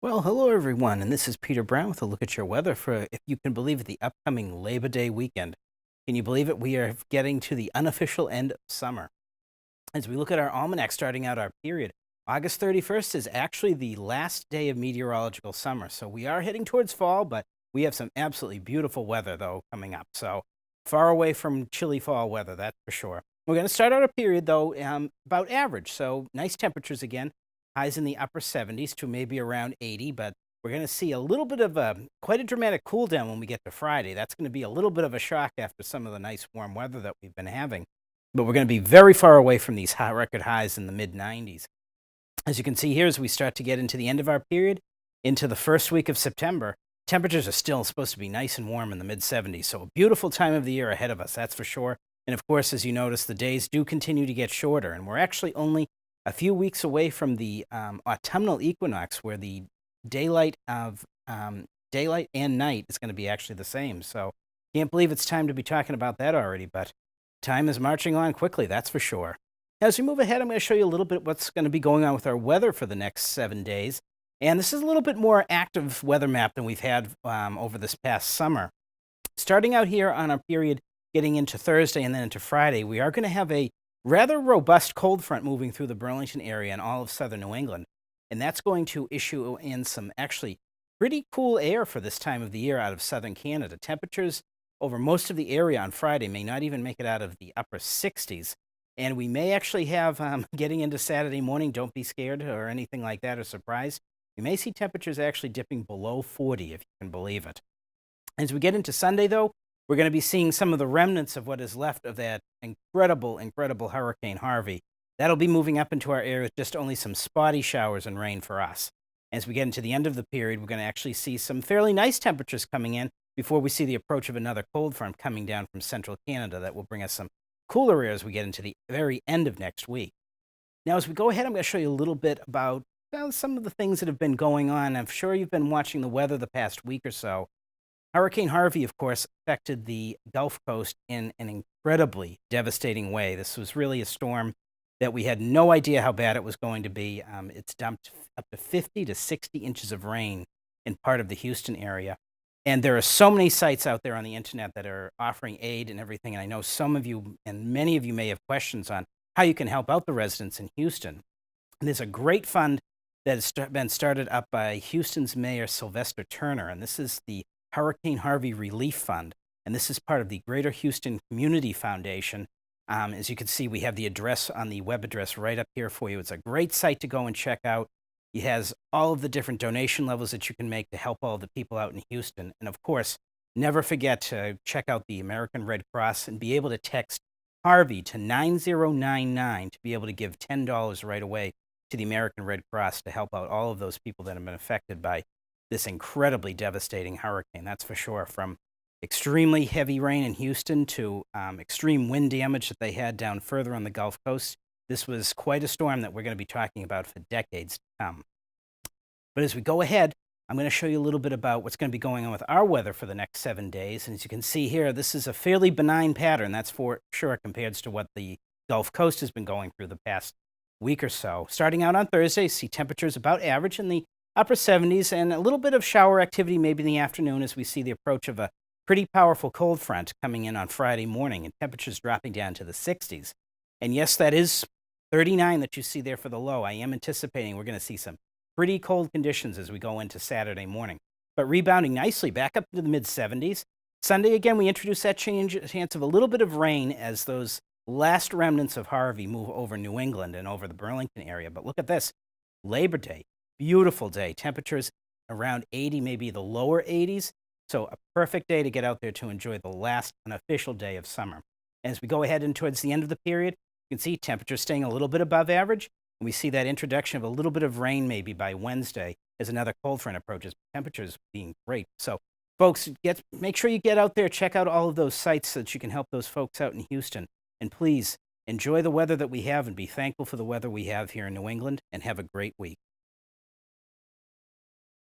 Well, hello everyone, and this is Peter Brown with a look at your weather for, if you can believe it, the upcoming Labor Day weekend. Can you believe it? We are getting to the unofficial end of summer. As we look at our almanac starting out our period, August 31st is actually the last day of meteorological summer. So we are heading towards fall, but we have some absolutely beautiful weather, though, coming up. So far away from chilly fall weather, that's for sure. We're going to start out our period, though, about average. So nice temperatures again. Highs in the upper 70s to maybe around 80, but we're going to see a little bit of quite a dramatic cool down when we get to Friday. That's going to be a little bit of a shock after some of the nice warm weather that we've been having. But we're going to be very far away from these high record highs in the mid 90s. As you can see here, as we start to get into the end of our period, into the first week of September, temperatures are still supposed to be nice and warm in the mid 70s. So a beautiful time of the year ahead of us, that's for sure. And of course, as you notice, the days do continue to get shorter, and we're actually only a few weeks away from the autumnal equinox, where the daylight and night is going to be actually the same. So can't believe it's time to be talking about that already, but time is marching on quickly, that's for sure. As we move ahead, I'm going to show you a little bit what's going to be going on with our weather for the next 7 days. And this is a little bit more active weather map than we've had over this past summer. Starting out here on our period, getting into Thursday and then into Friday, we are going to have a rather robust cold front moving through the Burlington area and all of southern New England. And that's going to issue in some actually pretty cool air for this time of the year out of southern Canada. Temperatures over most of the area on Friday may not even make it out of the upper 60s. And we may actually have, getting into Saturday morning, don't be scared or anything like that or surprised. We may see temperatures actually dipping below 40, if you can believe it. As we get into Sunday, though, we're going to be seeing some of the remnants of what is left of that incredible Hurricane Harvey. That'll be moving up into our area with just only some spotty showers and rain for us. As we get into the end of the period, we're going to actually see some fairly nice temperatures coming in before we see the approach of another cold front coming down from central Canada that will bring us some cooler air as we get into the very end of next week. Now, as we go ahead, I'm going to show you a little bit about some of the things that have been going on. I'm sure you've been watching the weather the past week or so. Hurricane Harvey, of course, affected the Gulf Coast in an incredibly devastating way. This was really a storm that we had no idea how bad it was going to be. It's dumped up to 50 to 60 inches of rain in part of the Houston area. And there are so many sites out there on the internet that are offering aid and everything. And I know some of you and many of you may have questions on how you can help out the residents in Houston. And there's a great fund that has been started up by Houston's Mayor Sylvester Turner, and this is the Hurricane Harvey Relief Fund, and this is part of the Greater Houston Community Foundation. As you can see, we have the address on the web address right up here for you. It's a great site to go and check out. It has all of the different donation levels that you can make to help all the people out in Houston. And of course, never forget to check out the American Red Cross and be able to text Harvey to 9099 to be able to give $10 right away to the American Red Cross to help out all of those people that have been affected by this incredibly devastating hurricane, that's for sure. From extremely heavy rain in Houston to extreme wind damage that they had down further on the Gulf Coast, this was quite a storm that we're going to be talking about for decades to come. But as we go ahead, I'm going to show you a little bit about what's going to be going on with our weather for the next 7 days. And as you can see here, this is a fairly benign pattern, that's for sure, compared to what the Gulf Coast has been going through the past week or so. Starting out on Thursday, see temperatures about average in the upper 70s and a little bit of shower activity maybe in the afternoon as we see the approach of a pretty powerful cold front coming in on Friday morning and temperatures dropping down to the 60s. And yes, that is 39 that you see there for the low. I am anticipating we're going to see some pretty cold conditions as we go into Saturday morning, but rebounding nicely back up to the mid 70s. Sunday, again, we introduce that chance of a little bit of rain as those last remnants of Harvey move over New England and over the Burlington area. But look at this, Labor Day. Beautiful day. Temperatures around 80, maybe the lower 80s. So a perfect day to get out there to enjoy the last unofficial day of summer. As we go ahead and towards the end of the period, you can see temperatures staying a little bit above average. And we see that introduction of a little bit of rain maybe by Wednesday as another cold front approaches, temperatures being great. So folks, make sure you get out there, check out all of those sites so that you can help those folks out in Houston. And please enjoy the weather that we have and be thankful for the weather we have here in New England, and have a great week.